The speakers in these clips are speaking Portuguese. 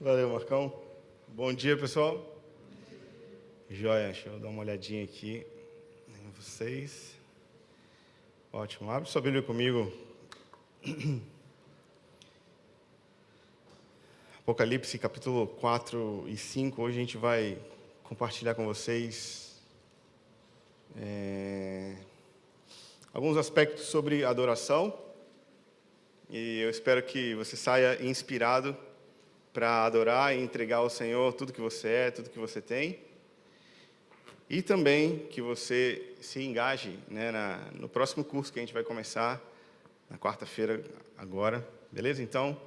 Valeu, Marcão. Bom dia, pessoal. Joia, deixa eu dar uma olhadinha aqui em vocês. Ótimo, abre sua Bíblia comigo. Apocalipse, capítulo 4 e 5. Hoje a gente vai compartilhar com vocês alguns aspectos sobre adoração. E eu espero que você saia inspirado para adorar e entregar ao Senhor tudo que você é, tudo que você tem. E também que você se engaje, né, no próximo curso que a gente vai começar na quarta-feira agora. Beleza? Então,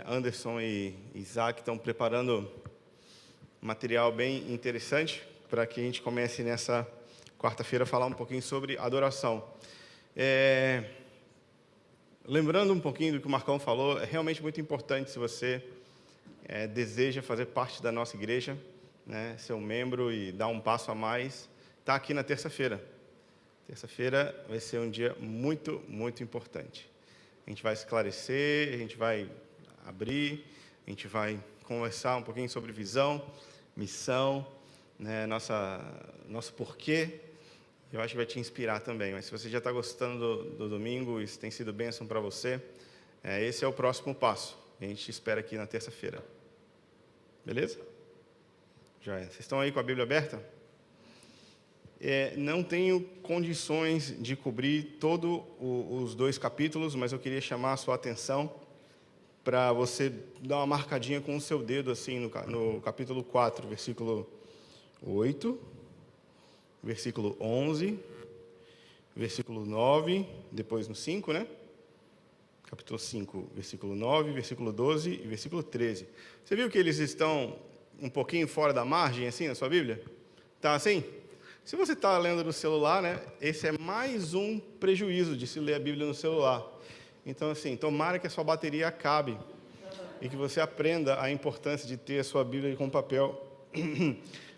Anderson e Isaac estão preparando material bem interessante para que a gente comece nessa quarta-feira a falar um pouquinho sobre adoração. Lembrando um pouquinho do que o Marcão falou, é realmente muito importante se você deseja fazer parte da nossa igreja, né, ser um membro e dar um passo a mais, está aqui na terça-feira. Terça-feira vai ser um dia muito, muito importante. A gente vai esclarecer, a gente vai abrir, a gente vai conversar um pouquinho sobre visão, missão, né, nosso porquê. Eu acho que vai te inspirar também, mas se você já está gostando do domingo, isso tem sido bênção para você, esse é o próximo passo. A gente te espera aqui na terça-feira. Beleza? Joia. Vocês estão aí com a Bíblia aberta? Não tenho condições de cobrir todos os 2 capítulos, mas eu queria chamar a sua atenção para você dar uma marcadinha com o seu dedo assim no capítulo 4, versículo 8, versículo 11, versículo 9, depois no 5, né? Capítulo 5, versículo 9, versículo 12 e versículo 13. Você viu que eles estão um pouquinho fora da margem, assim, na sua Bíblia? Tá assim? Se você está lendo no celular, né? Esse é mais um prejuízo de se ler a Bíblia no celular. Então, assim, tomara que a sua bateria acabe e que você aprenda a importância de ter a sua Bíblia com papel.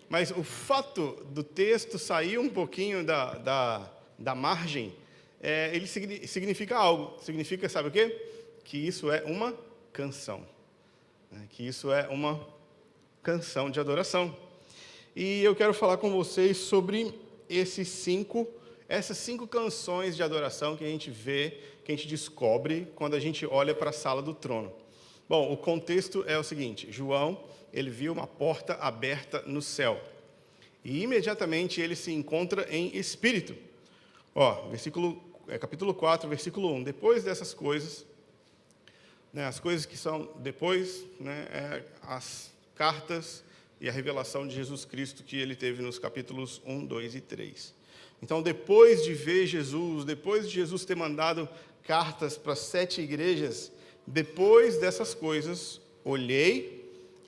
Mas o fato do texto sair um pouquinho da margem, ele significa algo. Significa, sabe o quê? Que isso é uma canção. Que isso é uma canção de adoração. E eu quero falar com vocês sobre essas 5 canções de adoração que a gente vê, que a gente descobre quando a gente olha para a sala do trono. Bom, o contexto é o seguinte: João, ele viu uma porta aberta no céu. E imediatamente ele se encontra em espírito. Capítulo 4, versículo 1. Depois dessas coisas, né, as coisas que são depois, né, as cartas e a revelação de Jesus Cristo que ele teve nos capítulos 1, 2 e 3. Então, depois de ver Jesus, depois de Jesus ter mandado cartas para 7 igrejas, depois dessas coisas, olhei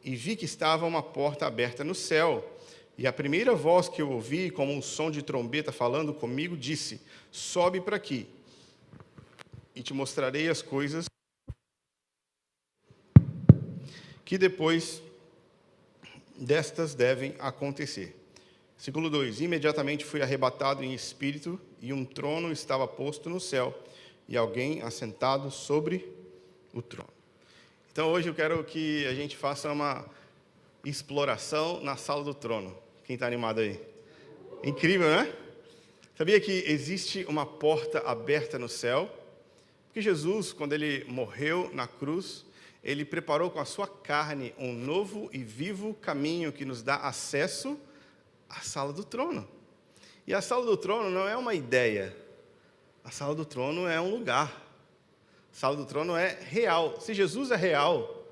e vi que estava uma porta aberta no céu. E a primeira voz que eu ouvi, como um som de trombeta falando comigo, disse: sobe para aqui, e te mostrarei as coisas que depois destas devem acontecer. Versículo 2: imediatamente fui arrebatado em espírito, e um trono estava posto no céu, e alguém assentado sobre o trono. Então hoje eu quero que a gente faça uma exploração na sala do trono. Quem está animado aí? Incrível, né? Sabia que existe uma porta aberta no céu? Porque Jesus, quando ele morreu na cruz, ele preparou com a sua carne um novo e vivo caminho que nos dá acesso à sala do trono. E a sala do trono não é uma ideia. A sala do trono é um lugar. A sala do trono é real. Se Jesus é real,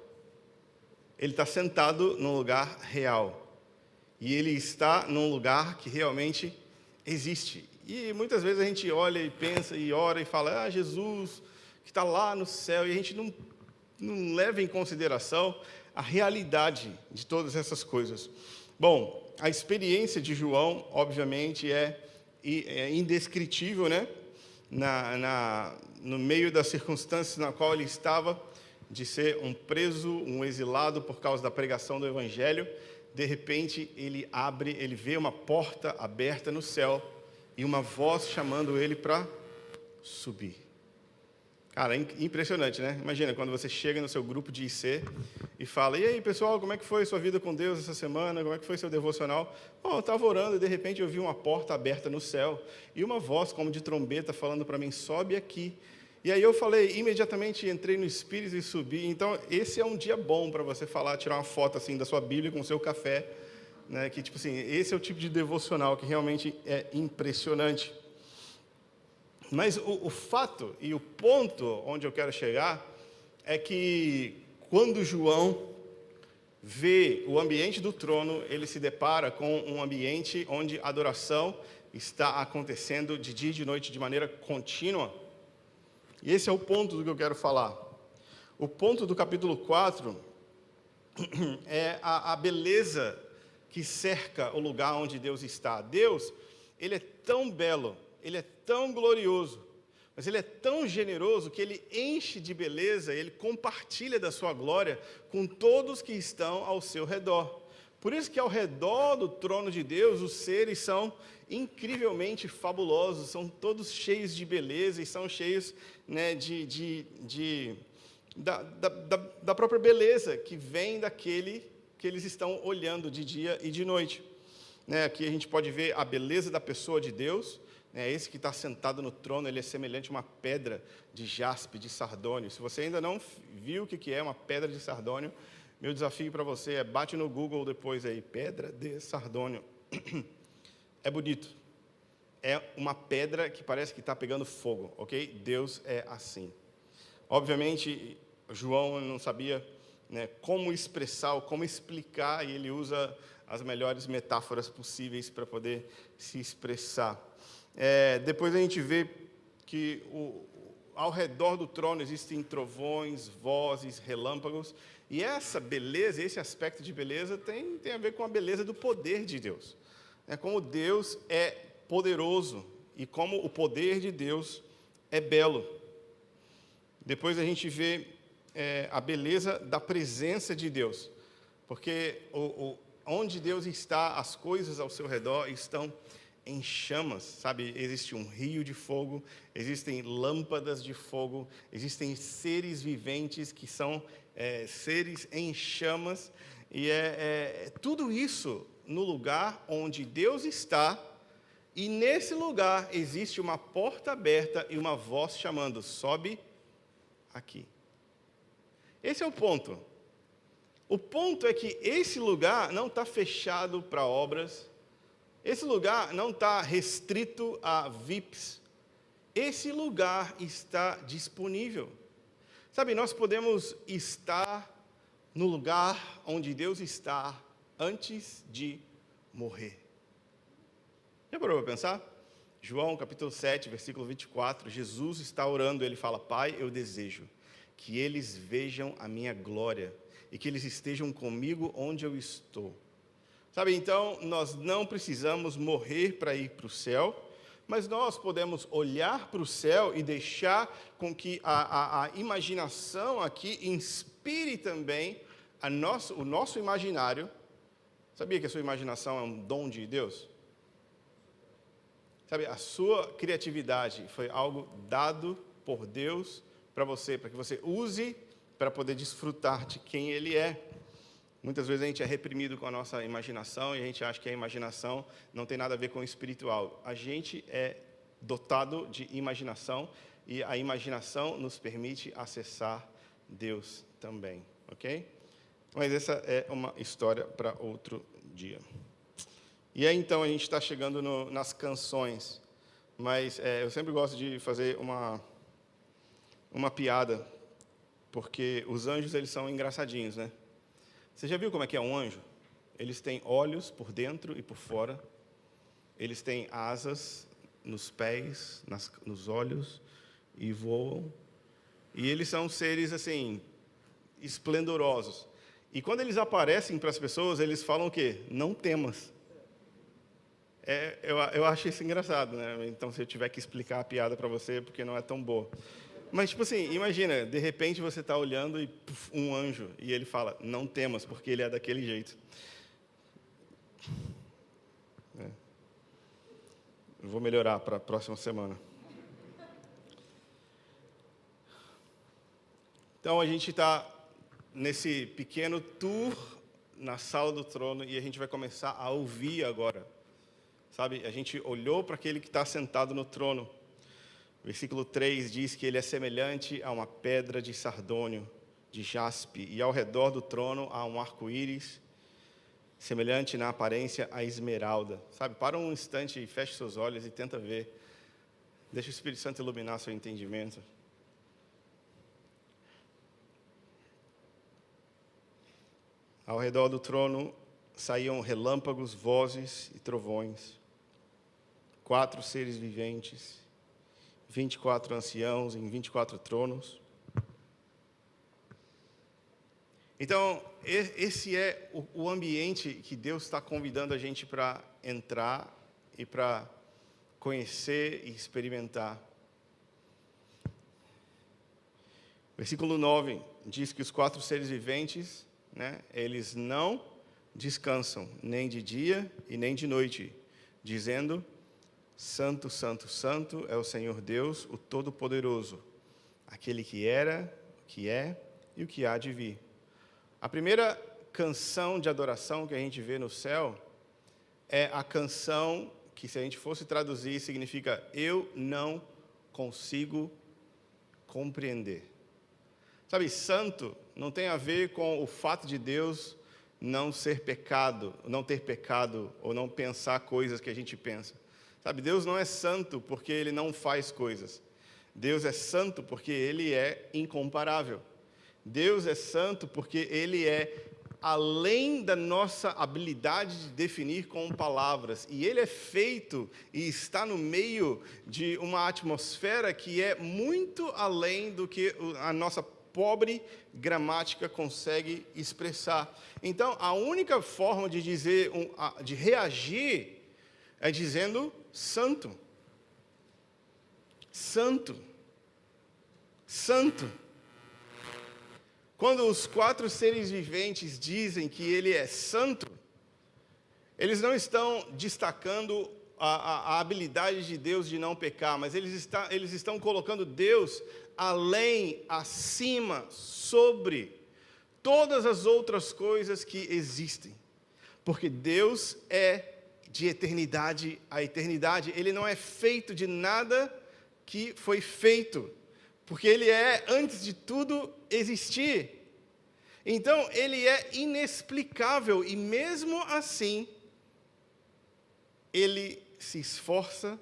ele está sentado num lugar real. E ele está num lugar que realmente existe. E muitas vezes a gente olha e pensa e ora e fala: Jesus, que está lá no céu, e a gente não leva em consideração a realidade de todas essas coisas. Bom, a experiência de João, obviamente, é indescritível, né? No meio das circunstâncias na qual ele estava, de ser um preso, um exilado por causa da pregação do Evangelho, de repente ele vê uma porta aberta no céu e uma voz chamando ele para subir. Cara, impressionante, né? Imagina quando você chega no seu grupo de IC e fala: e aí, pessoal, como é que foi sua vida com Deus essa semana? Como é que foi seu devocional? Eu estava orando e, de repente, eu vi uma porta aberta no céu e uma voz, como de trombeta, falando para mim: sobe aqui. E aí eu falei, imediatamente entrei no Espírito e subi. Então, esse é um dia bom para você falar, tirar uma foto assim da sua Bíblia com o seu café, né? Que, tipo assim, esse é o tipo de devocional que realmente é impressionante. Mas o fato e o ponto onde eu quero chegar é que quando João vê o ambiente do trono, ele se depara com um ambiente onde a adoração está acontecendo de dia e de noite de maneira contínua. E esse é o ponto do que eu quero falar. O ponto do capítulo 4 é a beleza que cerca o lugar onde Deus está. Deus, ele é tão belo, ele é tão glorioso, mas ele é tão generoso que ele enche de beleza, ele compartilha da sua glória com todos que estão ao seu redor. Por isso que ao redor do trono de Deus, os seres são incrivelmente fabulosos, são todos cheios de beleza e são cheios, né, da própria beleza que vem daquele que eles estão olhando de dia e de noite. Né, aqui a gente pode ver a beleza da pessoa de Deus. Esse que está sentado no trono, ele é semelhante a uma pedra de jaspe, de sardônio. Se você ainda não viu o que é uma pedra de sardônio, meu desafio para você é bate no Google depois aí, pedra de sardônio. É bonito. É uma pedra que parece que está pegando fogo, ok? Deus é assim. Obviamente, João não sabia, né, como expressar ou como explicar, e ele usa as melhores metáforas possíveis para poder se expressar. Depois a gente vê que ao redor do trono existem trovões, vozes, relâmpagos, e essa beleza, esse aspecto de beleza tem a ver com a beleza do poder de Deus. Como Deus é poderoso e como o poder de Deus é belo. Depois a gente vê a beleza da presença de Deus, porque onde Deus está, as coisas ao seu redor estão em chamas, sabe? Existe um rio de fogo, existem lâmpadas de fogo, existem seres viventes que são seres em chamas, e tudo isso no lugar onde Deus está, e nesse lugar existe uma porta aberta e uma voz chamando: sobe aqui. Esse é o ponto. O ponto é que esse lugar não está fechado para obras, esse lugar não está restrito a VIPs, esse lugar está disponível. Sabe, nós podemos estar no lugar onde Deus está antes de morrer. Já parou para pensar? João capítulo 7, versículo 24, Jesus está orando, ele fala: Pai, eu desejo que eles vejam a minha glória e que eles estejam comigo onde eu estou. Sabe, então, nós não precisamos morrer para ir para o céu, mas nós podemos olhar para o céu e deixar com que a imaginação aqui inspire também o nosso imaginário. Sabia que a sua imaginação é um dom de Deus? Sabe, a sua criatividade foi algo dado por Deus para você, para que você use para poder desfrutar de quem Ele é. Muitas vezes a gente é reprimido com a nossa imaginação e a gente acha que a imaginação não tem nada a ver com o espiritual. A gente é dotado de imaginação e a imaginação nos permite acessar Deus também, ok? Mas essa é uma história para outro dia. E aí então a gente está chegando nas canções, mas eu sempre gosto de fazer uma piada, porque os anjos eles são engraçadinhos, né? Você já viu como é que é um anjo? Eles têm olhos por dentro e por fora. Eles têm asas nos pés, nos olhos e voam. E eles são seres, assim, esplendorosos. E quando eles aparecem para as pessoas, eles falam o quê? Não temas. Eu acho isso engraçado, né? Então, se eu tiver que explicar a piada para você, porque não é tão boa. Mas, tipo assim, imagina, de repente você está olhando e um anjo, e ele fala: não temas, porque ele é daquele jeito. Eu vou melhorar para a próxima semana. Então, a gente está nesse pequeno tour na sala do trono e a gente vai começar a ouvir agora. Sabe, a gente olhou para aquele que está sentado no trono. Versículo 3 diz que ele é semelhante a uma pedra de sardônio, de jaspe, e ao redor do trono há um arco-íris, semelhante na aparência a esmeralda. Sabe, para um instante e feche seus olhos e tenta ver. Deixa o Espírito Santo iluminar seu entendimento. Ao redor do trono saíam relâmpagos, vozes e trovões. 4 seres viventes, 24 anciãos em 24 tronos. Então, esse é o ambiente que Deus está convidando a gente para entrar e para conhecer e experimentar. Versículo 9 diz que os 4 seres viventes, eles não descansam, nem de dia e nem de noite, dizendo: Santo, Santo, Santo é o Senhor Deus, o Todo-Poderoso, aquele que era, o que é e o que há de vir. A primeira canção de adoração que a gente vê no céu é a canção que, se a gente fosse traduzir, significa: eu não consigo compreender. Sabe, santo não tem a ver com o fato de Deus não ser pecado, não ter pecado, ou não pensar coisas que a gente pensa. Sabe, Deus não é santo porque Ele não faz coisas. Deus é santo porque Ele é incomparável. Deus é santo porque Ele é além da nossa habilidade de definir com palavras. E Ele é feito e está no meio de uma atmosfera que é muito além do que a nossa pobre gramática consegue expressar. Então, a única forma de dizer, de reagir, é dizendo santo. Santo. Santo. Quando os 4 seres viventes dizem que Ele é santo, eles não estão destacando a habilidade de Deus de não pecar, mas eles estão colocando Deus além, acima, sobre todas as outras coisas que existem. Porque Deus é de eternidade a eternidade. Ele não é feito de nada que foi feito. Porque Ele é, antes de tudo, existir. Então, Ele é inexplicável. E mesmo assim, Ele se esforça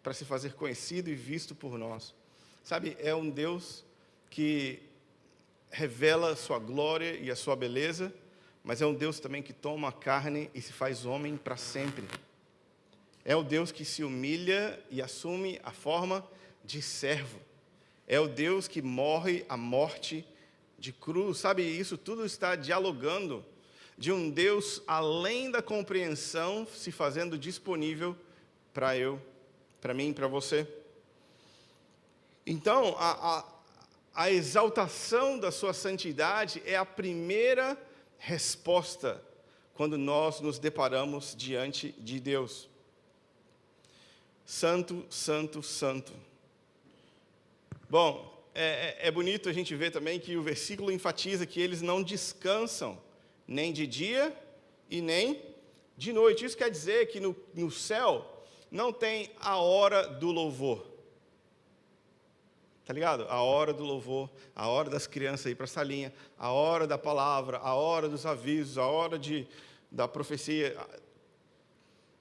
para se fazer conhecido e visto por nós. Sabe, é um Deus que revela a sua glória e a sua beleza, mas é um Deus também que toma a carne e se faz homem para sempre. É o Deus que se humilha e assume a forma de servo. É o Deus que morre a morte de cruz. Sabe, isso tudo está dialogando de um Deus além da compreensão se fazendo disponível para mim e para você. Então, a exaltação da sua santidade é a primeira resposta quando nós nos deparamos diante de Deus. Santo, santo, santo. Bom, é bonito a gente ver também que o versículo enfatiza que eles não descansam, nem de dia e nem de noite. Isso quer dizer que no céu não tem a hora do louvor. Tá ligado? A hora do louvor, a hora das crianças ir para a salinha, a hora da palavra, a hora dos avisos, a hora da profecia.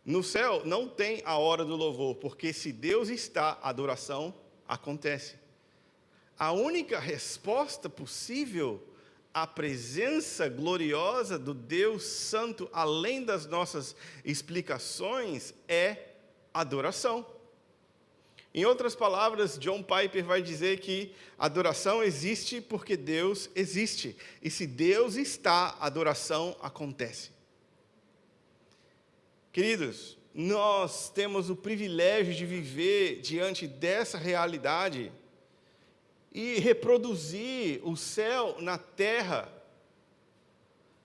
No céu não tem a hora do louvor, porque se Deus está, a adoração acontece. A única resposta possível à presença gloriosa do Deus Santo, além das nossas explicações, é adoração. Em outras palavras, John Piper vai dizer que adoração existe porque Deus existe. E se Deus está, a adoração acontece. Queridos, nós temos o privilégio de viver diante dessa realidade e reproduzir o céu na terra.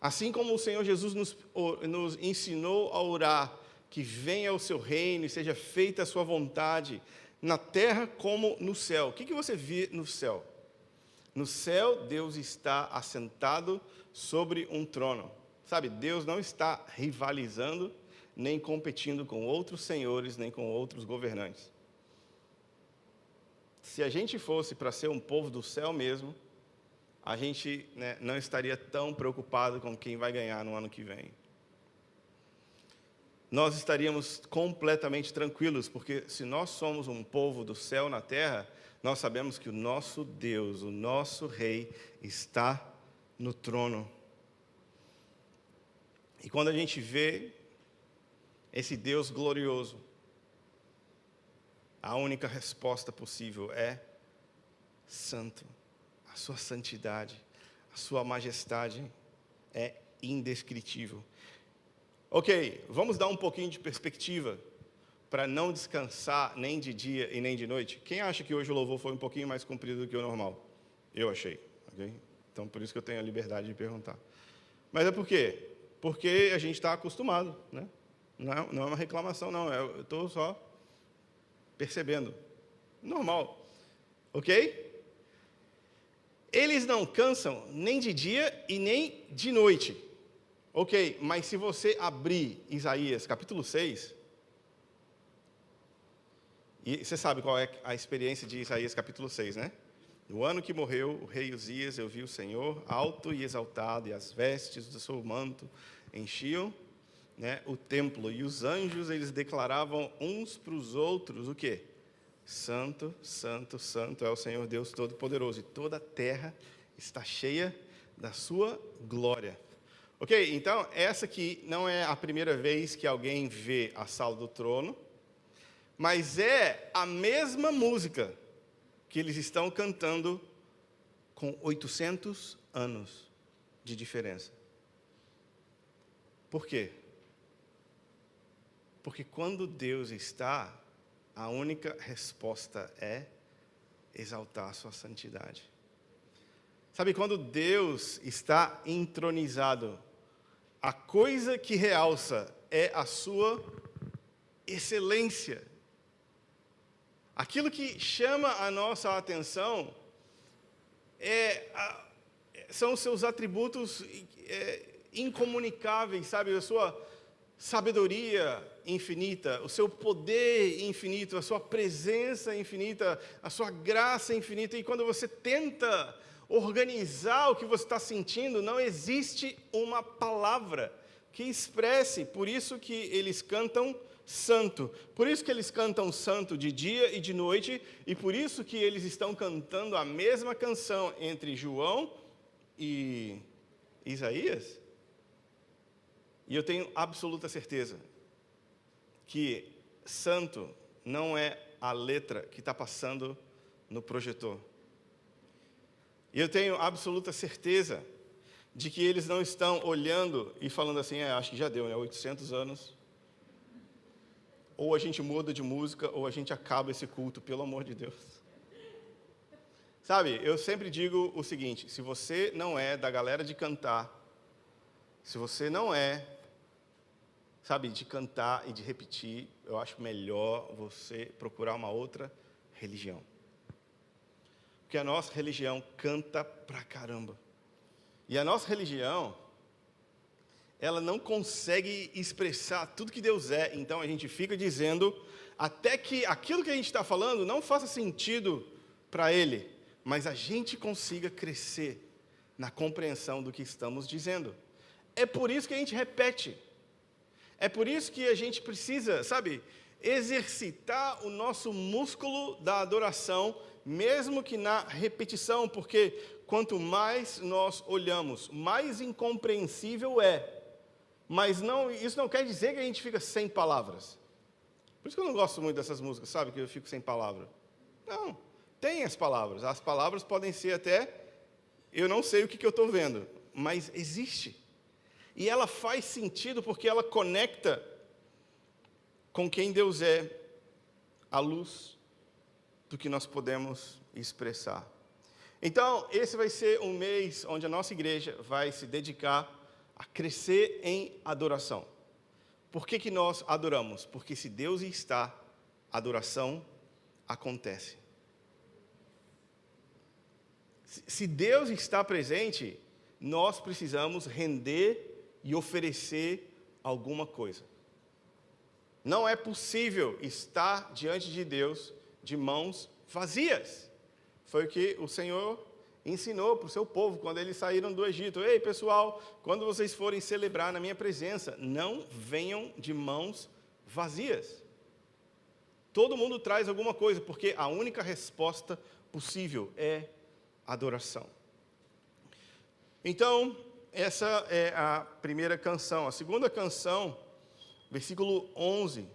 Assim como o Senhor Jesus nos ensinou a orar, que venha o seu reino e seja feita a sua vontade, na terra como no céu. O que você vê no céu? No céu, Deus está assentado sobre um trono. Sabe, Deus não está rivalizando, nem competindo com outros senhores, nem com outros governantes. Se a gente fosse para ser um povo do céu mesmo, a gente, não estaria tão preocupado com quem vai ganhar no ano que vem. Nós estaríamos completamente tranquilos, porque se nós somos um povo do céu na terra, nós sabemos que o nosso Deus, o nosso Rei, está no trono. E quando a gente vê esse Deus glorioso, a única resposta possível é santo. A sua santidade, a sua majestade é indescritível. Ok, vamos dar um pouquinho de perspectiva para não descansar nem de dia e nem de noite. Quem acha que hoje o louvor foi um pouquinho mais comprido do que o normal? Eu achei, ok? Então, por isso que eu tenho a liberdade de perguntar. Mas é por quê? Porque a gente está acostumado, né? Não é uma reclamação, não. Eu estou só percebendo. Normal, ok? Eles não cansam nem de dia e nem de noite. Ok, mas se você abrir Isaías capítulo 6, e você sabe qual é a experiência de Isaías capítulo 6, né? No ano que morreu o rei Uzias, eu vi o Senhor alto e exaltado, e as vestes do seu manto enchiam, o templo. E os anjos, eles declaravam uns para os outros o quê? Santo, santo, santo é o Senhor Deus Todo-Poderoso, e toda a terra está cheia da sua glória. Ok, então essa aqui não é a primeira vez que alguém vê a sala do trono, mas é a mesma música que eles estão cantando com 800 anos de diferença. Por quê? Porque quando Deus está, a única resposta é exaltar a sua santidade. Sabe, quando Deus está entronizado, a coisa que realça é a sua excelência. Aquilo que chama a nossa atenção são os seus atributos incomunicáveis, sabe? A sua sabedoria infinita, o seu poder infinito, a sua presença infinita, a sua graça infinita. E quando você tenta organizar o que você está sentindo, não existe uma palavra que expresse. Por isso que eles cantam santo. Por isso que eles cantam santo de dia e de noite. E por isso que eles estão cantando a mesma canção entre João e Isaías. E eu tenho absoluta certeza que santo não é a letra que está passando no projetor. E eu tenho absoluta certeza de que eles não estão olhando e falando assim, acho que já deu, 800 anos. Ou a gente muda de música, ou a gente acaba esse culto, pelo amor de Deus. Sabe, eu sempre digo o seguinte, se você não é da galera de cantar, se você não é, sabe, de cantar e de repetir, eu acho melhor você procurar uma outra religião. Porque a nossa religião canta pra caramba. E a nossa religião, ela não consegue expressar tudo que Deus é. Então a gente fica dizendo, até que aquilo que a gente está falando não faça sentido para Ele, mas a gente consiga crescer na compreensão do que estamos dizendo. É por isso que a gente repete. É por isso que a gente precisa, sabe, exercitar o nosso músculo da adoração, mesmo que na repetição, porque quanto mais nós olhamos, mais incompreensível é. Mas isso não quer dizer que a gente fica sem palavras. Por isso que eu não gosto muito dessas músicas, sabe, que eu fico sem palavra. Não, tem as palavras podem ser até, eu não sei o que eu estou vendo, mas existe. E ela faz sentido porque ela conecta com quem Deus é, à luz do que nós podemos expressar. Então, esse vai ser um mês onde a nossa igreja vai se dedicar a crescer em adoração. Por que nós adoramos? Porque se Deus está, a adoração acontece. Se Deus está presente, nós precisamos render e oferecer alguma coisa. Não é possível estar diante de Deus de mãos vazias. Foi o que o Senhor ensinou para o seu povo quando eles saíram do Egito. Ei, pessoal, quando vocês forem celebrar na minha presença, não venham de mãos vazias. Todo mundo traz alguma coisa, porque a única resposta possível é adoração. Então, essa é a primeira canção. A segunda canção, versículo 11,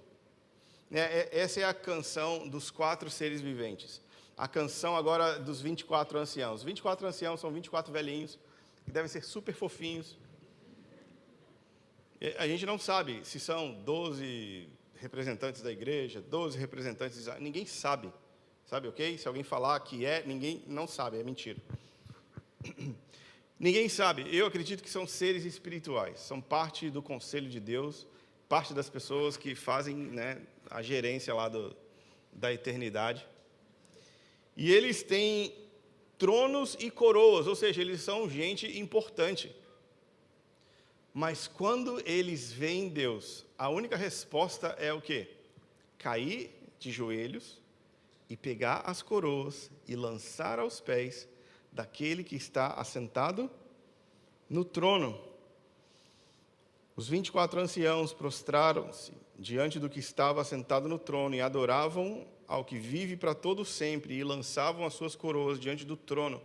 essa é a canção dos 4 seres viventes. A canção agora dos 24 anciãos. 24 anciãos são 24 velhinhos, que devem ser super fofinhos. A gente não sabe se são 12 representantes da igreja, 12 representantes... Ninguém sabe, ok? Se alguém falar que ninguém não sabe, é mentira. Ninguém sabe. Eu acredito que são seres espirituais, são parte do conselho de Deus, parte das pessoas que fazem, a gerência lá da eternidade. E eles têm tronos e coroas, ou seja, eles são gente importante. Mas quando eles veem Deus, a única resposta é o quê? Cair de joelhos e pegar as coroas e lançar aos pés daquele que está assentado no trono. Os 24 anciãos prostraram-se diante do que estava assentado no trono e adoravam ao que vive para todo sempre e lançavam as suas coroas diante do trono.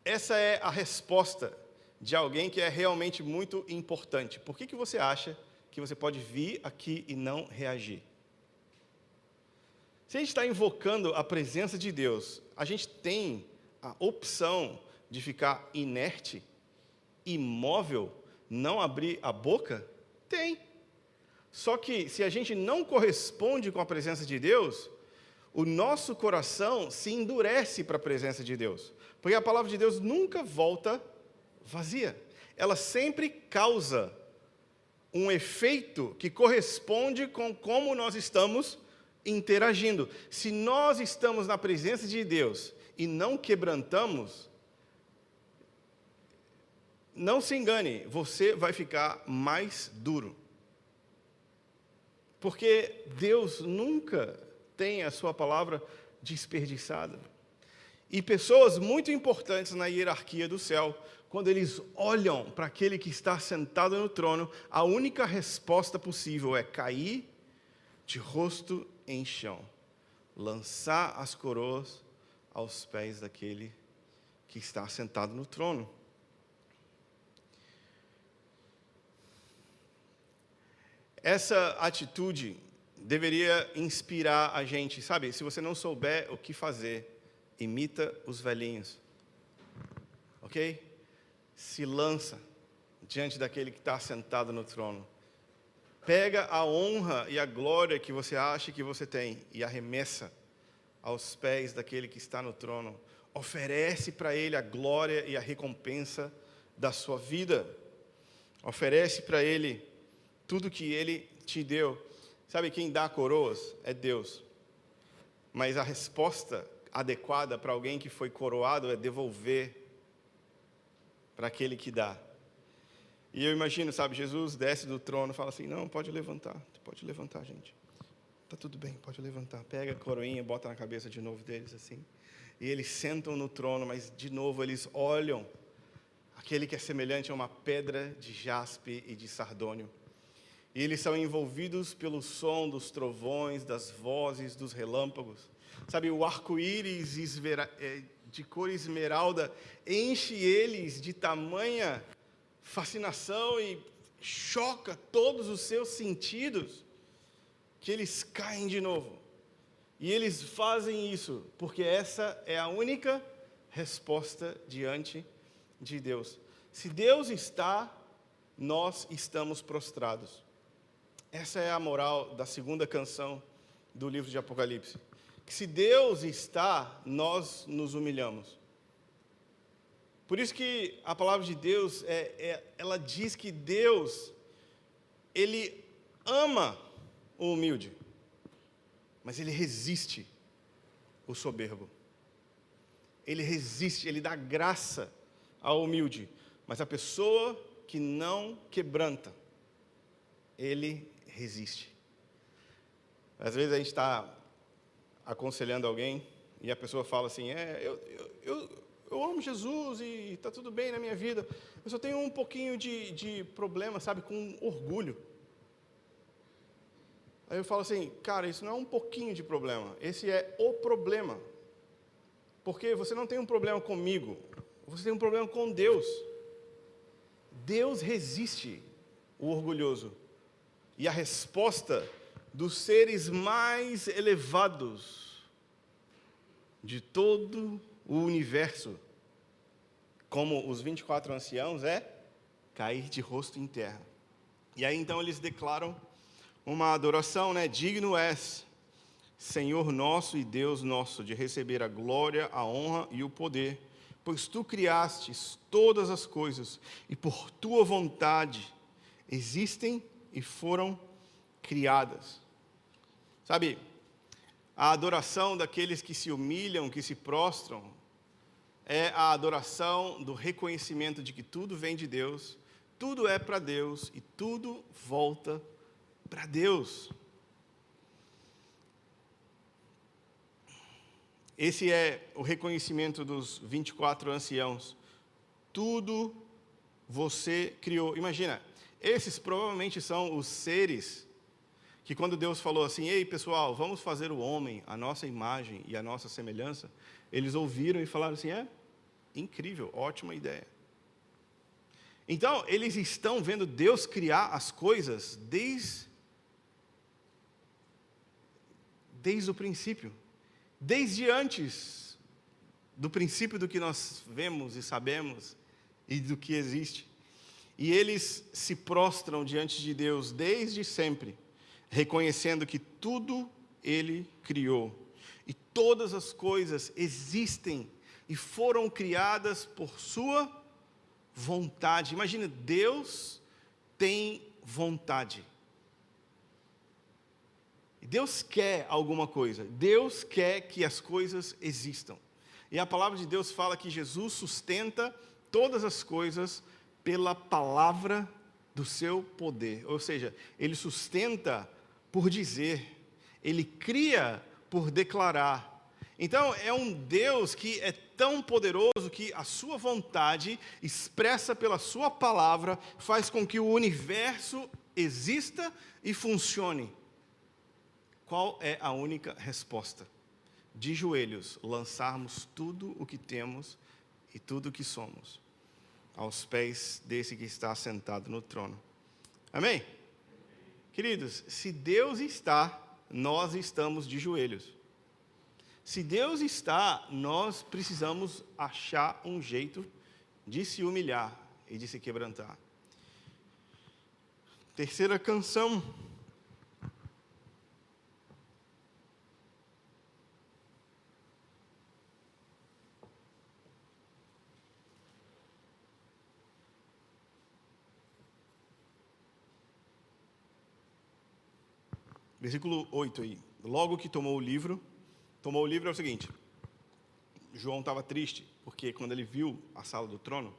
Essa é a resposta de alguém que é realmente muito importante. Por que você acha que você pode vir aqui e não reagir? Se a gente está invocando a presença de Deus, a gente tem a opção de ficar inerte, imóvel, não abrir a boca? Tem. Só que se a gente não corresponde com a presença de Deus, o nosso coração se endurece para a presença de Deus. Porque a palavra de Deus nunca volta vazia. Ela sempre causa um efeito que corresponde com como nós estamos interagindo. Se nós estamos na presença de Deus e não quebrantamos, não se engane, você vai ficar mais duro. Porque Deus nunca tem a sua palavra desperdiçada. E pessoas muito importantes na hierarquia do céu, quando eles olham para aquele que está sentado no trono, a única resposta possível é cair de rosto em chão, lançar as coroas aos pés daquele que está sentado no trono. Essa atitude deveria inspirar a gente, sabe? Se você não souber o que fazer, imita os velhinhos, ok? Se lança diante daquele que está sentado no trono. Pega a honra e a glória que você acha que você tem e arremessa aos pés daquele que está no trono. Oferece para ele a glória e a recompensa da sua vida. Oferece para ele tudo que ele te deu. Sabe, quem dá coroas é Deus. Mas a resposta adequada para alguém que foi coroado é devolver para aquele que dá. E eu imagino, sabe, Jesus desce do trono e fala assim, não, pode levantar, gente. Tá tudo bem, pode levantar. Pega a coroinha, bota na cabeça de novo deles assim. E eles sentam no trono, mas de novo eles olham aquele que é semelhante a uma pedra de jaspe e de sardônio. E eles são envolvidos pelo som dos trovões, das vozes, dos relâmpagos. Sabe, o arco-íris de cor esmeralda enche eles de tamanha fascinação e choca todos os seus sentidos, que eles caem de novo. E eles fazem isso porque essa é a única resposta diante de Deus. Se Deus está, nós estamos prostrados. Essa é a moral da segunda canção do livro de Apocalipse. Que se Deus está, nós nos humilhamos. Por isso que a palavra de Deus, ela diz que Deus, Ele ama o humilde, mas Ele resiste o soberbo. ele resiste, ele dá graça ao humilde. Mas a pessoa que não quebranta, ele resiste. Às vezes a gente está aconselhando alguém e a pessoa fala assim, eu amo Jesus e está tudo bem na minha vida, eu só tenho um pouquinho de problema, sabe, com orgulho. Aí eu falo assim, cara, isso não é um pouquinho de problema, esse é o problema. Porque você não tem um problema comigo, você tem um problema com Deus. Deus resiste o orgulhoso. E a resposta dos seres mais elevados de todo o universo, como os 24 anciãos, é cair de rosto em terra. E aí então eles declaram uma adoração, né? Digno és, Senhor nosso e Deus nosso, de receber a glória, a honra e o poder, pois tu criastes todas as coisas e por tua vontade existem e foram criadas. Sabe, a adoração daqueles que se humilham, que se prostram, é a adoração do reconhecimento de que tudo vem de Deus, tudo é para Deus e tudo volta para Deus. Esse é o reconhecimento dos 24 anciãos. Tudo você criou. Imagina, esses provavelmente são os seres que quando Deus falou assim, ei pessoal, vamos fazer o homem, a nossa imagem e a nossa semelhança, eles ouviram e falaram assim, incrível, ótima ideia. Então, eles estão vendo Deus criar as coisas desde o princípio. Desde antes do princípio do que nós vemos e sabemos e do que existe. E eles se prostram diante de Deus desde sempre, reconhecendo que tudo Ele criou. E todas as coisas existem e foram criadas por sua vontade. Imagina, Deus tem vontade. Deus quer alguma coisa. Deus quer que as coisas existam. E a palavra de Deus fala que Jesus sustenta todas as coisas pela palavra do seu poder. Ou seja, Ele sustenta por dizer. Ele cria por declarar. Então, é um Deus que é tão poderoso que a sua vontade, expressa pela sua palavra, faz com que o universo exista e funcione. Qual é a única resposta? De joelhos, lançarmos tudo o que temos e tudo o que somos aos pés desse que está sentado no trono. Amém? Queridos, se Deus está, nós estamos de joelhos. Se Deus está, nós precisamos achar um jeito de se humilhar e de se quebrantar. Terceira canção. Versículo 8 aí. Logo que tomou o livro é o seguinte. João estava triste, porque quando ele viu a sala do trono,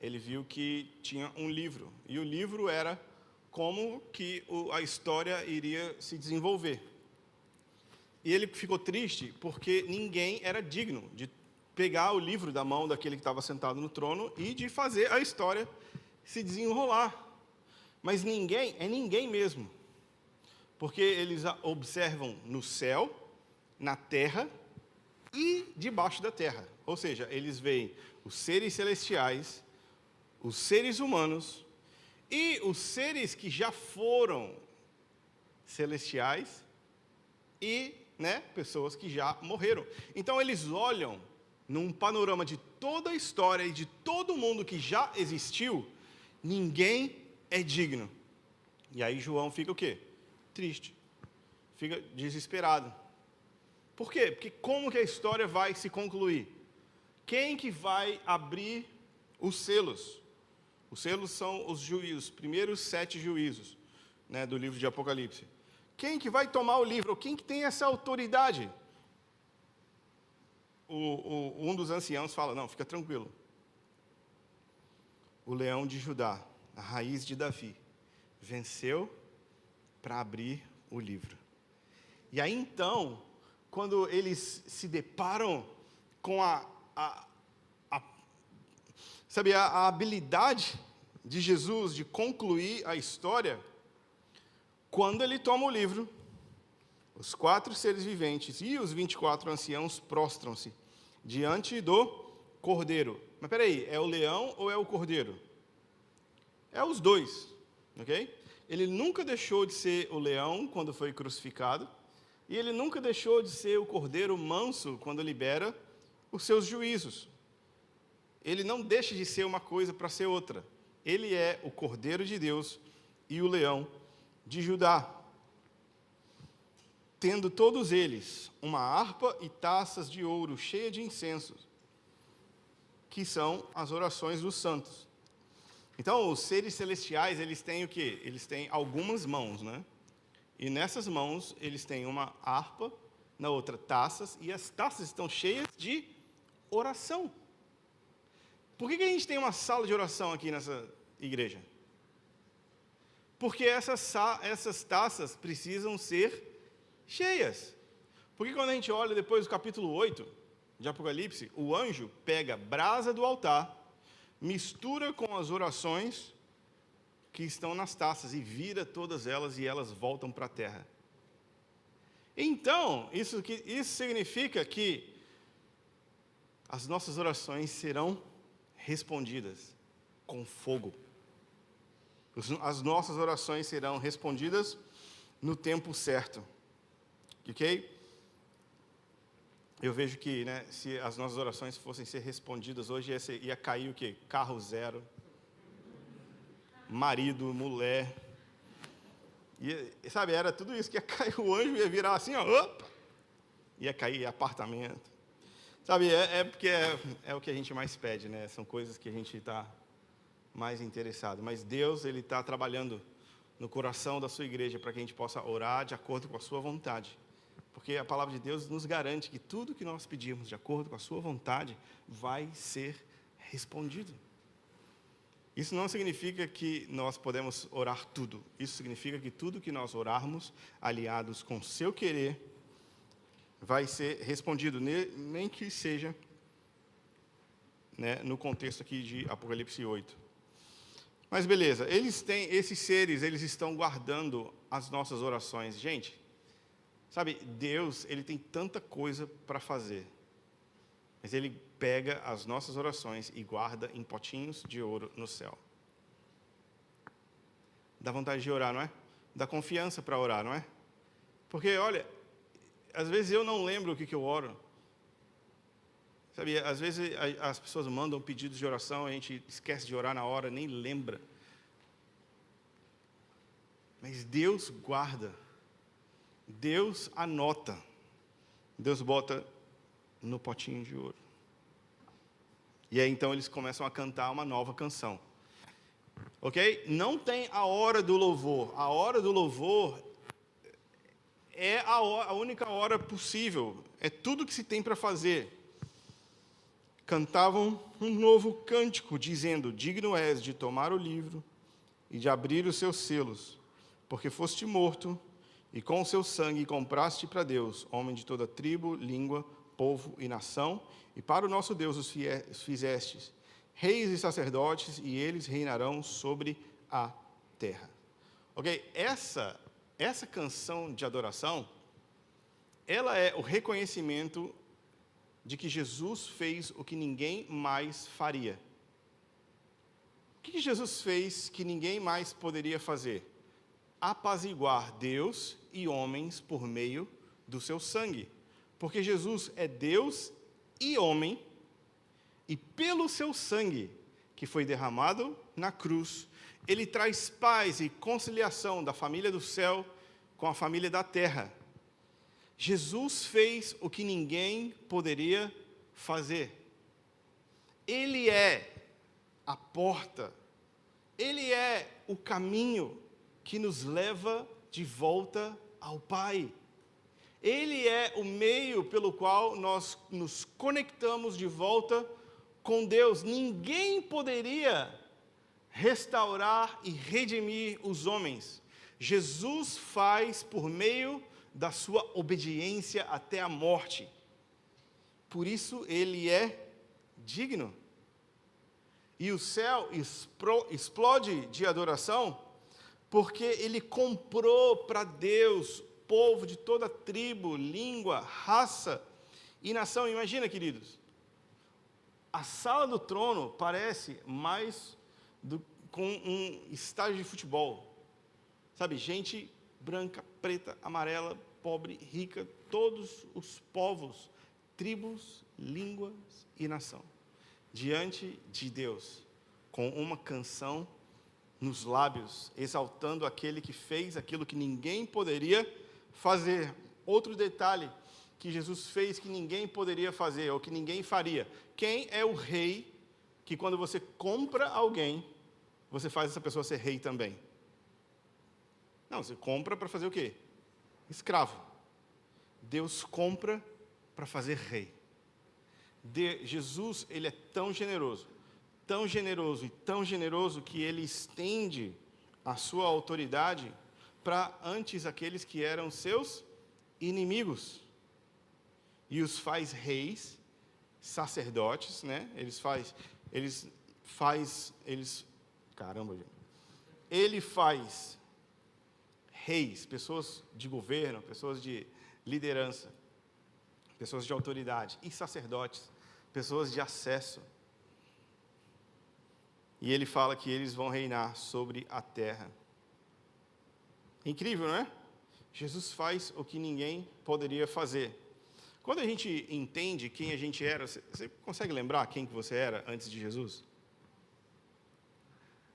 ele viu que tinha um livro. E o livro era como que a história iria se desenvolver. E ele ficou triste porque ninguém era digno de pegar o livro da mão daquele que estava sentado no trono e de fazer a história se desenrolar. Mas ninguém mesmo. Porque eles observam no céu, na terra e debaixo da terra. Ou seja, eles veem os seres celestiais, os seres humanos e os seres que já foram celestiais e, pessoas que já morreram. Então eles olham num panorama de toda a história e de todo mundo que já existiu, ninguém é digno. E aí João fica o quê? Triste, fica desesperado. Por quê? Porque como que a história vai se concluir? Quem que vai abrir os selos? Os selos são os juízos, os primeiros 7 juízos, do livro de Apocalipse. Quem que vai tomar o livro? Quem que tem essa autoridade? um dos anciãos fala, não, fica tranquilo. O leão de Judá, a raiz de Davi, venceu para abrir o livro. E aí então, quando eles se deparam com a habilidade de Jesus de concluir a história, quando ele toma o livro, os 4 seres viventes e os 24 anciãos prostram-se diante do cordeiro. Mas peraí, é o leão ou é o cordeiro? É os dois, ok? Ele nunca deixou de ser o leão quando foi crucificado, e ele nunca deixou de ser o cordeiro manso quando libera os seus juízos. Ele não deixa de ser uma coisa para ser outra. Ele é o Cordeiro de Deus e o leão de Judá. Tendo todos eles uma harpa e taças de ouro cheias de incensos, que são as orações dos santos. Então, os seres celestiais, eles têm o quê? Eles têm algumas mãos, né? E nessas mãos, eles têm uma harpa, na outra taças, e as taças estão cheias de oração. Por que a gente tem uma sala de oração aqui nessa igreja? Porque essas taças precisam ser cheias. Porque quando a gente olha depois do capítulo 8 de Apocalipse, o anjo pega a brasa do altar, mistura com as orações que estão nas taças e vira todas elas e elas voltam para a terra. Então, isso significa que as nossas orações serão respondidas com fogo. As nossas orações serão respondidas no tempo certo. Ok? Eu vejo que, né, se as nossas orações fossem ser respondidas hoje, ia cair o quê? Carro zero, marido, mulher. Sabe, era tudo isso que ia cair, o anjo ia virar assim, ó, opa, ia cair apartamento. Sabe, porque é o que a gente mais pede, né? São coisas que a gente está mais interessado. Mas Deus, Ele está trabalhando no coração da sua igreja para que a gente possa orar de acordo com a sua vontade. Porque a palavra de Deus nos garante que tudo que nós pedimos de acordo com a sua vontade vai ser respondido. Isso não significa que nós podemos orar tudo. Isso significa que tudo que nós orarmos, aliados com o seu querer, vai ser respondido, nem que seja, né, no contexto aqui de Apocalipse 8. Mas beleza, esses seres, eles estão guardando as nossas orações. Gente, sabe, Deus, Ele tem tanta coisa para fazer, mas Ele pega as nossas orações e guarda em potinhos de ouro no céu. Dá vontade de orar, não é? Dá confiança para orar, não é? Porque, olha, às vezes eu não lembro o que eu oro. Sabe, às vezes as pessoas mandam pedidos de oração, a gente esquece de orar na hora, nem lembra. Mas Deus guarda. Deus anota. Deus bota no potinho de ouro. E aí então eles começam a cantar uma nova canção. Ok? Não tem a hora do louvor. A hora do louvor é a única hora possível. É tudo que se tem para fazer. Cantavam um novo cântico, dizendo: digno és de tomar o livro e de abrir os seus selos, porque foste morto, e com o seu sangue compraste para Deus homem de toda tribo, língua, povo e nação, e para o nosso Deus os fizestes reis e sacerdotes, e eles reinarão sobre a terra. Ok? Essa canção de adoração, ela é o reconhecimento de que Jesus fez o que ninguém mais faria. O que Jesus fez que ninguém mais poderia fazer? Apaziguar Deus e homens por meio do seu sangue. Porque Jesus é Deus e homem, e pelo seu sangue, que foi derramado na cruz, Ele traz paz e conciliação da família do céu com a família da terra. Jesus fez o que ninguém poderia fazer. Ele é a porta. Ele é o caminho que nos leva de volta ao Pai. Ele é o meio pelo qual nós nos conectamos de volta com Deus. Ninguém poderia restaurar e redimir os homens. Jesus faz por meio da sua obediência até a morte. Por isso ele é digno. E o céu explode de adoração, porque ele comprou para Deus povo de toda tribo, língua, raça e nação. Imagina, queridos, a sala do trono parece mais com um estádio de futebol. Sabe, gente branca, preta, amarela, pobre, rica, todos os povos, tribos, línguas e nação, diante de Deus, com uma canção nos lábios, exaltando aquele que fez aquilo que ninguém poderia fazer. Outro detalhe que Jesus fez que ninguém poderia fazer, ou que ninguém faria. Quem é o rei que quando você compra alguém, você faz essa pessoa ser rei também? Não, você compra para fazer o quê? Escravo. Deus compra para fazer rei. Jesus, ele é tão generoso e tão generoso que ele estende a sua autoridade para antes aqueles que eram seus inimigos. E os faz reis, sacerdotes, né? Ele faz reis, pessoas de governo, pessoas de liderança, pessoas de autoridade, e sacerdotes, pessoas de acesso. E ele fala que eles vão reinar sobre a terra. Incrível, não é? Jesus faz o que ninguém poderia fazer. Quando a gente entende quem a gente era, você consegue lembrar quem que você era antes de Jesus?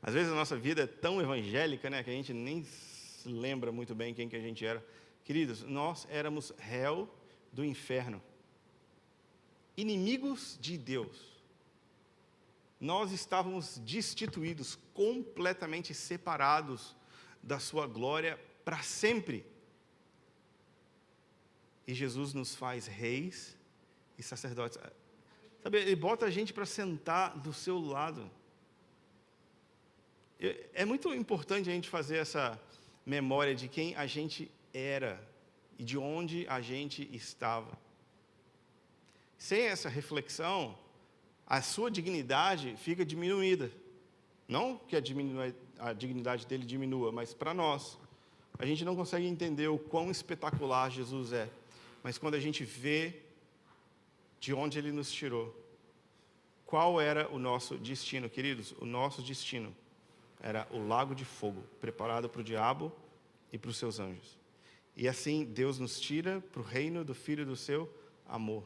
Às vezes a nossa vida é tão evangélica, né, que a gente nem se lembra muito bem quem que a gente era. Queridos, nós éramos réu do inferno, inimigos de Deus. Nós estávamos destituídos, completamente separados da sua glória para sempre. E Jesus nos faz reis e sacerdotes. Sabe, ele bota a gente para sentar do seu lado. É muito importante a gente fazer essa memória de quem a gente era e de onde a gente estava. Sem essa reflexão, a sua dignidade fica diminuída. Não que a dignidade dele diminua, mas para nós, a gente não consegue entender o quão espetacular Jesus é. Mas quando a gente vê de onde ele nos tirou, qual era o nosso destino, queridos? O nosso destino era o lago de fogo, preparado para o diabo e para os seus anjos. E assim, Deus nos tira para o reino do Filho do seu amor.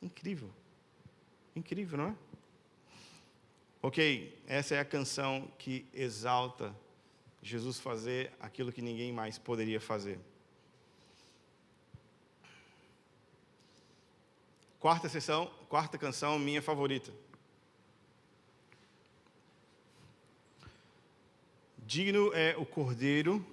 Incrível. Incrível, não é? Ok, essa é a canção que exalta Jesus fazer aquilo que ninguém mais poderia fazer. Quarta canção, minha favorita. Digno é o Cordeiro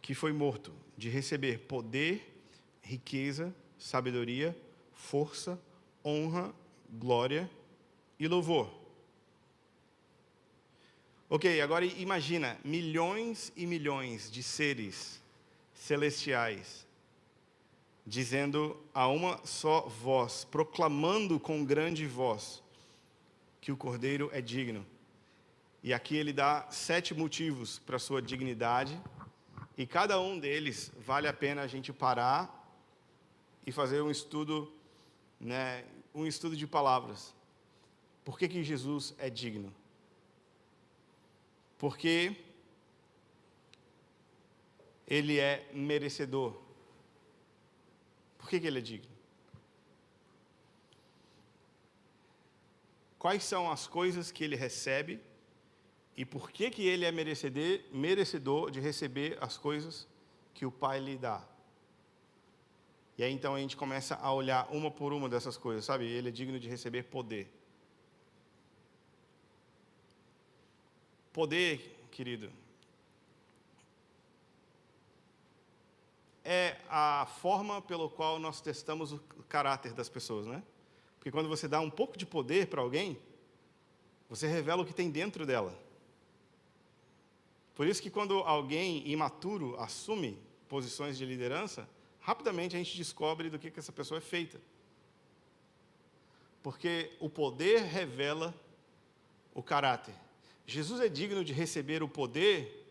que foi morto, de receber poder, riqueza, sabedoria, força, honra, glória e louvor. Ok, agora imagina milhões e milhões de seres celestiais dizendo a uma só voz, proclamando com grande voz que o Cordeiro é digno. E aqui ele dá 7 motivos para a sua dignidade, e cada um deles vale a pena a gente parar e fazer um estudo, né, um estudo de palavras. Por que Jesus é digno? Porque ele é merecedor. Por que ele é digno? Quais são as coisas que ele recebe e por que ele é merecedor de receber as coisas que o Pai lhe dá? E aí então a gente começa a olhar uma por uma dessas coisas, sabe? Ele é digno de receber poder. poder, querido, é a forma pela qual nós testamos o caráter das pessoas, né? Porque quando você dá um pouco de poder para alguém, você revela o que tem dentro dela. Por isso que quando alguém imaturo assume posições de liderança, rapidamente a gente descobre do que essa pessoa é feita. Porque o poder revela o caráter. Jesus é digno de receber o poder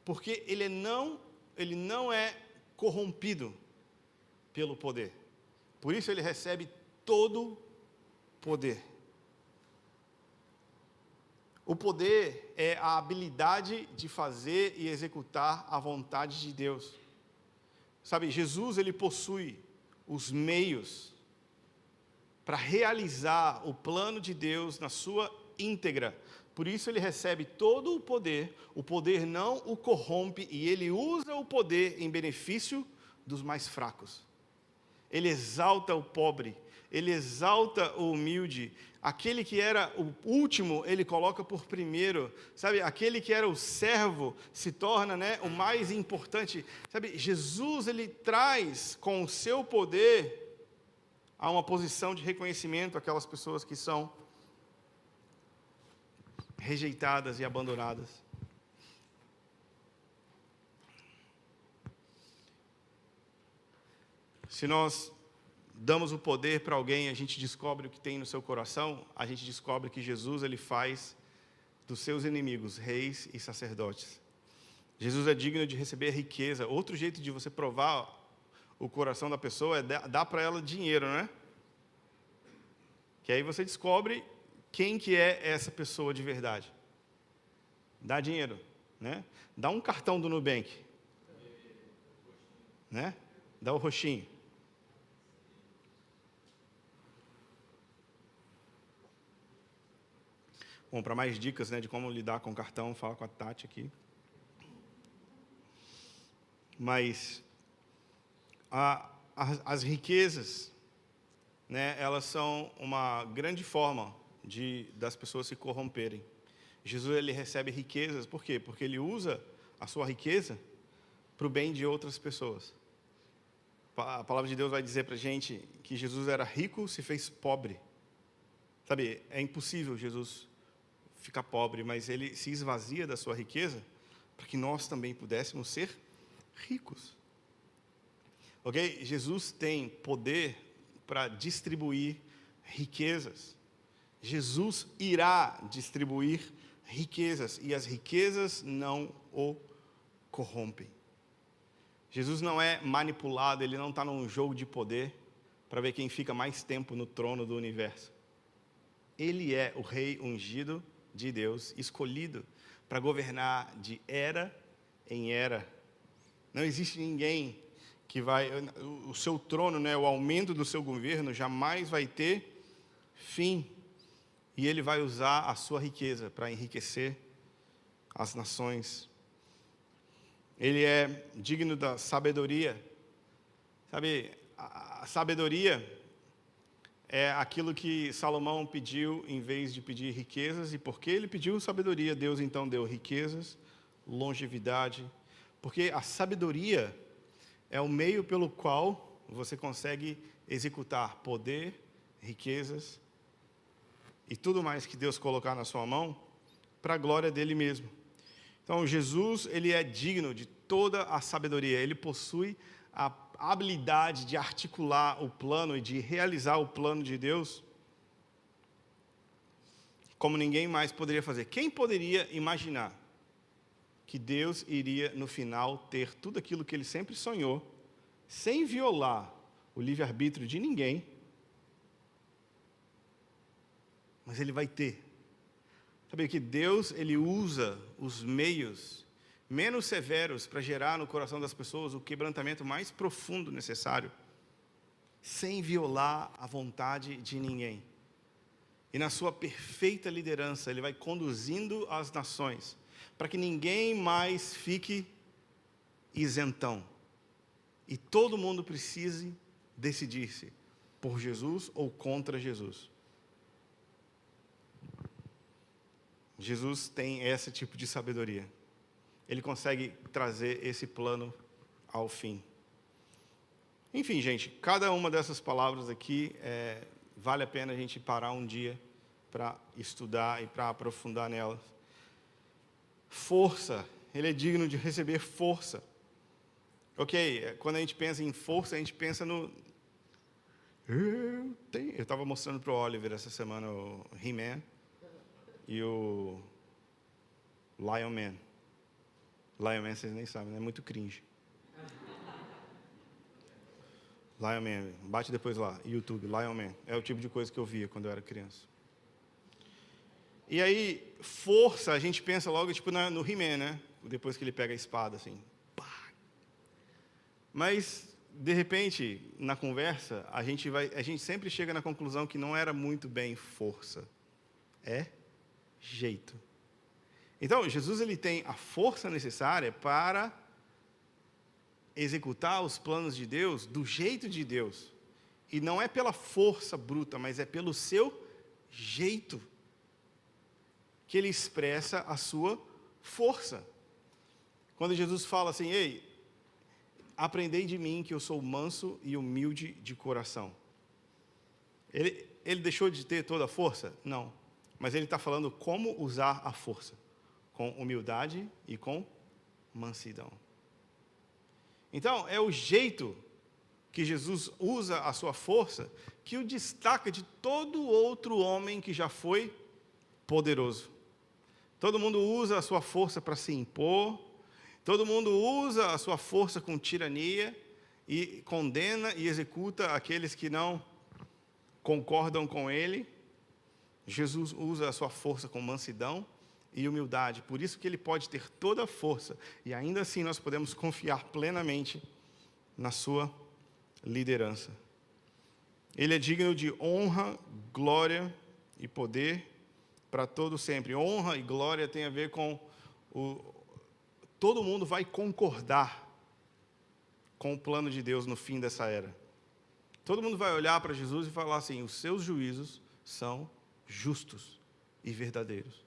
porque ele não é corrompido pelo poder. Por isso ele recebe todo poder. O poder é a habilidade de fazer e executar a vontade de Deus. Sabe, Jesus ele possui os meios para realizar o plano de Deus na sua íntegra. Por isso ele recebe todo o poder não o corrompe e ele usa o poder em benefício dos mais fracos. Ele exalta o pobre, ele exalta o humilde, aquele que era o último, ele coloca por primeiro, sabe, aquele que era o servo se torna, o mais importante, sabe, Jesus ele traz com o seu poder a uma posição de reconhecimento aquelas pessoas que são rejeitadas e abandonadas. Se nós damos o poder para alguém, a gente descobre o que tem no seu coração, a gente descobre que Jesus ele faz dos seus inimigos reis e sacerdotes. Jesus é digno de receber riqueza. Outro jeito de você provar o coração da pessoa é dar para ela dinheiro, né? Que aí você descobre quem que é essa pessoa de verdade. Dá dinheiro, né? Dá um cartão do Nubank, né? Dá o roxinho. Bom, para mais dicas, de como lidar com o cartão, fala com a Tati aqui. Mas as riquezas, elas são uma grande forma das pessoas se corromperem. Jesus ele recebe riquezas, por quê? Porque ele usa a sua riqueza para o bem de outras pessoas. A palavra de Deus vai dizer para a gente que Jesus era rico, se fez pobre. Sabe, é impossível Jesus ficar pobre, mas ele se esvazia da sua riqueza para que nós também pudéssemos ser ricos. Ok? Jesus tem poder para distribuir riquezas. Jesus irá distribuir riquezas e as riquezas não o corrompem. Jesus não é manipulado, ele não está num jogo de poder para ver quem fica mais tempo no trono do universo. Ele é o rei ungido de Deus, escolhido para governar de era em era. Não existe ninguém que o seu trono, o aumento do seu governo jamais vai ter fim. E ele vai usar a sua riqueza para enriquecer as nações. Ele é digno da sabedoria. Sabe, a sabedoria é aquilo que Salomão pediu em vez de pedir riquezas. E porque ele pediu sabedoria, Deus então deu riquezas, longevidade. Porque a sabedoria é o meio pelo qual você consegue executar poder, riquezas e tudo mais que Deus colocar na sua mão para a glória dele mesmo. Então, Jesus, ele é digno de toda a sabedoria. Ele possui a habilidade de articular o plano e de realizar o plano de Deus como ninguém mais poderia fazer. Quem poderia imaginar que Deus iria, no final, ter tudo aquilo que ele sempre sonhou, sem violar o livre-arbítrio de ninguém, mas ele vai ter. Sabe que Deus, ele usa os meios menos severos para gerar no coração das pessoas o quebrantamento mais profundo necessário, sem violar a vontade de ninguém. E na sua perfeita liderança, ele vai conduzindo as nações, para que ninguém mais fique isentão. E todo mundo precise decidir-se por Jesus ou contra Jesus. Jesus tem esse tipo de sabedoria. Ele consegue trazer esse plano ao fim. Enfim, gente, cada uma dessas palavras aqui, vale a pena a gente parar um dia para estudar e para aprofundar nelas. Força, ele é digno de receber força. Ok, quando a gente pensa em força, a gente pensa no... Eu estava mostrando para o Oliver essa semana o He-Man e o Lion Man. Lion Man, vocês nem sabem, né? É muito cringe. Lion Man, bate depois lá, YouTube, Lion Man. É o tipo de coisa que eu via quando eu era criança. E aí, força, a gente pensa logo tipo no He-Man, né? Depois que ele pega a espada, assim. Pá. Mas, de repente, na conversa, a gente sempre chega na conclusão que não era muito bem força. É jeito. Então, Jesus ele tem a força necessária para executar os planos de Deus do jeito de Deus. E não é pela força bruta, mas é pelo seu jeito que ele expressa a sua força. Quando Jesus fala assim, ei, aprendei de mim que eu sou manso e humilde de coração. Ele deixou de ter toda a força? Não. Mas ele está falando como usar a força. Com humildade e com mansidão. Então, é o jeito que Jesus usa a sua força que o destaca de todo outro homem que já foi poderoso. Todo mundo usa a sua força para se impor, todo mundo usa a sua força com tirania e condena e executa aqueles que não concordam com ele. Jesus usa a sua força com mansidão e humildade, por isso que ele pode ter toda a força, e ainda assim nós podemos confiar plenamente na sua liderança. Ele é digno de honra, glória e poder para todo sempre. Honra e glória tem a ver com todo mundo vai concordar com o plano de Deus no fim dessa era. Todo mundo vai olhar para Jesus e falar assim, os seus juízos são justos e verdadeiros.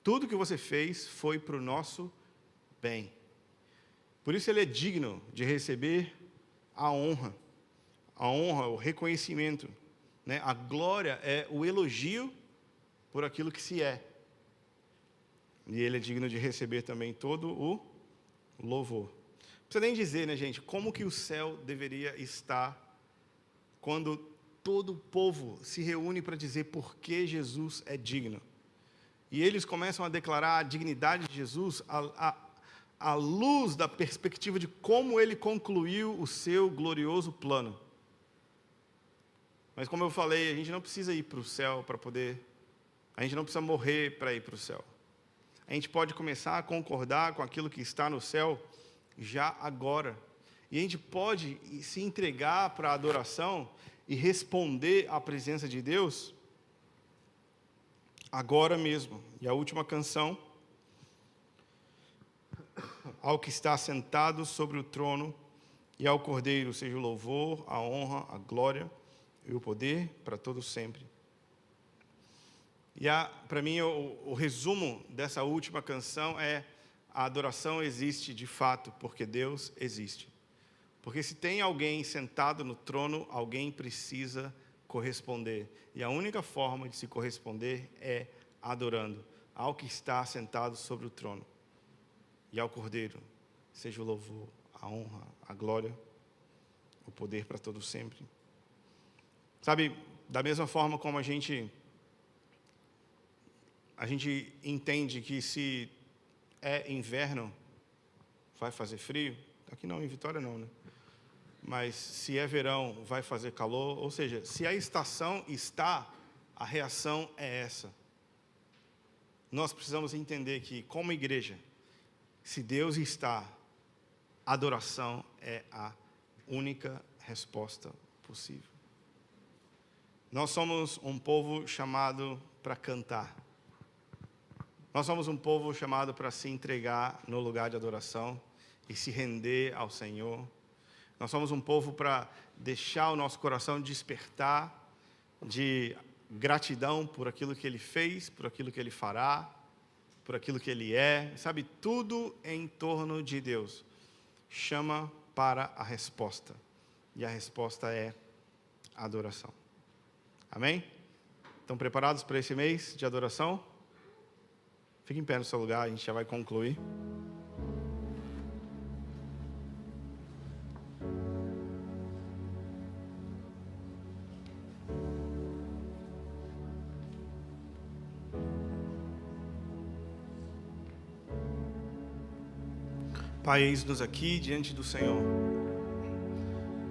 Tudo que você fez foi para o nosso bem. Por isso ele é digno de receber a honra, o reconhecimento, né? A glória é o elogio por aquilo que se é. E ele é digno de receber também todo o louvor. Não precisa nem dizer, né, gente, como que o céu deveria estar quando todo o povo se reúne para dizer por que Jesus é digno. E eles começam a declarar a dignidade de Jesus à luz da perspectiva de como ele concluiu o seu glorioso plano. Mas como eu falei, a gente não precisa ir para o céu para poder... A gente não precisa morrer para ir para o céu. A gente pode começar a concordar com aquilo que está no céu já agora. E a gente pode se entregar para a adoração e responder à presença de Deus agora mesmo. E a última canção, ao que está sentado sobre o trono e ao Cordeiro seja o louvor, a honra, a glória e o poder para todos sempre. E para mim o resumo dessa última canção é: a adoração existe de fato porque Deus existe. Porque se tem alguém sentado no trono, alguém precisa corresponder. E a única forma de se corresponder é adorando ao que está sentado sobre o trono. E ao Cordeiro seja o louvor, a honra, a glória, o poder para todo sempre. Sabe, da mesma forma como a gente entende que se é inverno, vai fazer frio. Aqui não, em Vitória não, né? Mas se é verão, vai fazer calor. Ou seja, se a estação está, a reação é essa. Nós precisamos entender que, como igreja, se Deus está, adoração é a única resposta possível. Nós somos um povo chamado para cantar. Nós somos um povo chamado para se entregar no lugar de adoração e se render ao Senhor. Nós somos um povo para deixar o nosso coração despertar de gratidão por aquilo que Ele fez, por aquilo que Ele fará, por aquilo que Ele é, sabe, tudo em torno de Deus chama para a resposta, e a resposta é adoração. Amém? Estão preparados para esse mês de adoração? Fique em pé no seu lugar, a gente já vai concluir. Pai, eis-nos aqui diante do Senhor.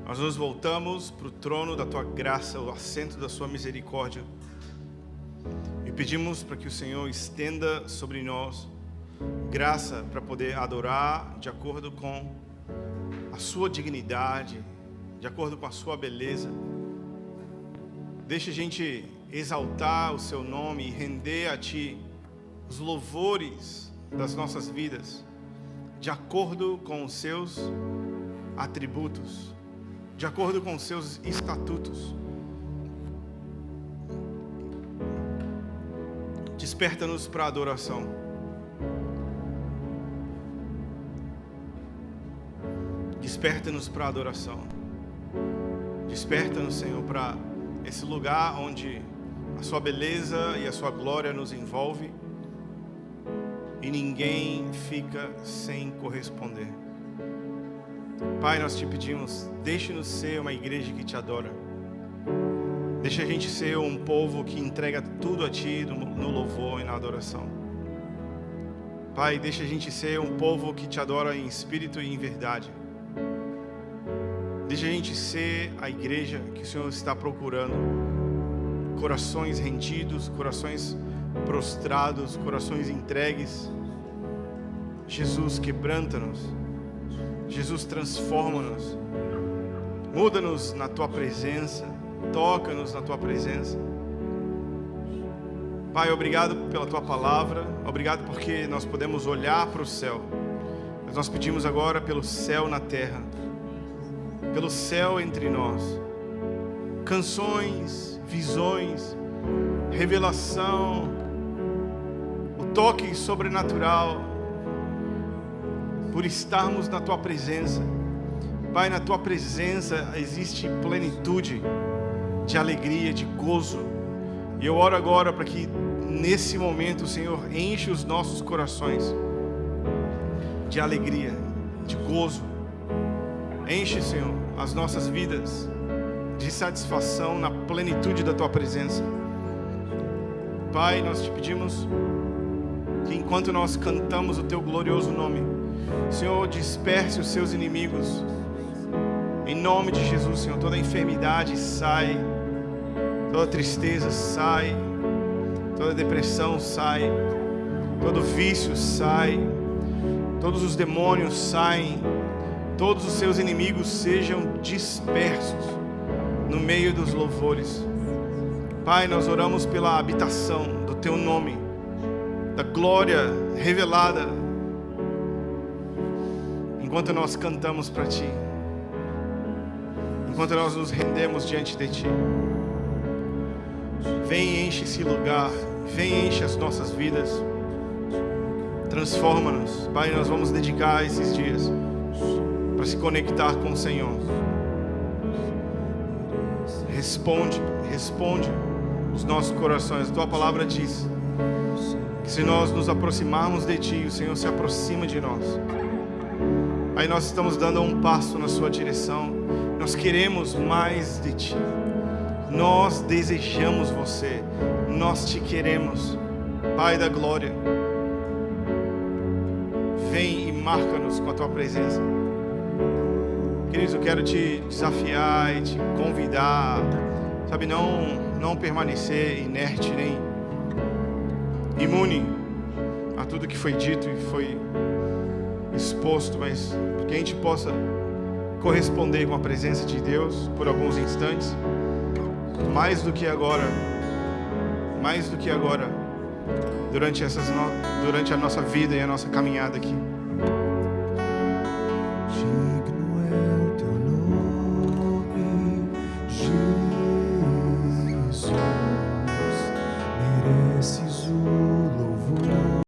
Nós nos voltamos para o trono da Tua graça, o assento da Sua misericórdia. E pedimos para que o Senhor estenda sobre nós graça para poder adorar de acordo com a Sua dignidade, de acordo com a Sua beleza. Deixa a gente exaltar o Seu nome e render a Ti os louvores das nossas vidas, de acordo com os Seus atributos, de acordo com os Seus estatutos. Desperta-nos para a adoração. Desperta-nos para a adoração. Desperta-nos, Senhor, para esse lugar onde a Sua beleza e a Sua glória nos envolve e ninguém fica sem corresponder. Pai, nós Te pedimos, deixe-nos ser uma igreja que Te adora. Deixa a gente ser um povo que entrega tudo a Ti no louvor e na adoração. Pai, deixa a gente ser um povo que Te adora em espírito e em verdade. Deixa a gente ser a igreja que o Senhor está procurando. Corações rendidos, corações prostrados, corações entregues. Jesus, quebranta-nos. Jesus, transforma-nos. Muda-nos na Tua presença. Toca-nos na Tua presença. Pai, obrigado pela Tua palavra. Obrigado porque nós podemos olhar para o céu. Mas nós pedimos agora pelo céu na terra, pelo céu entre nós. Canções, visões, revelação, o toque sobrenatural, por estarmos na Tua presença. Pai, na Tua presença existe plenitude de alegria, de gozo. E eu oro agora para que nesse momento o Senhor enche os nossos corações de alegria, de gozo. Enche, Senhor, as nossas vidas de satisfação na plenitude da Tua presença. Pai, nós Te pedimos que enquanto nós cantamos o Teu glorioso nome, Senhor, disperse os Seus inimigos. Em nome de Jesus, Senhor, toda enfermidade sai, toda tristeza sai, toda depressão sai, todo vício sai, todos os demônios saem, todos os Seus inimigos sejam dispersos no meio dos louvores. Pai, nós oramos pela habitação do Teu nome, da glória revelada, enquanto nós cantamos para Ti, enquanto nós nos rendemos diante de Ti. Vem e enche esse lugar, vem e enche as nossas vidas, transforma-nos. Pai, nós vamos dedicar esses dias para se conectar com o Senhor. Responde os nossos corações. A Tua palavra diz que se nós nos aproximarmos de Ti, o Senhor se aproxima de nós. Aí nós estamos dando um passo na Sua direção. Nós queremos mais de Ti. Nós desejamos Você. Nós Te queremos, Pai da glória. Vem e marca-nos com a Tua presença. Queridos, eu quero Te desafiar e Te convidar, sabe, não permanecer inerte nem imune a tudo que foi dito e foi exposto, mas que a gente possa corresponder com a presença de Deus por alguns instantes, mais do que agora, durante a nossa vida e a nossa caminhada aqui.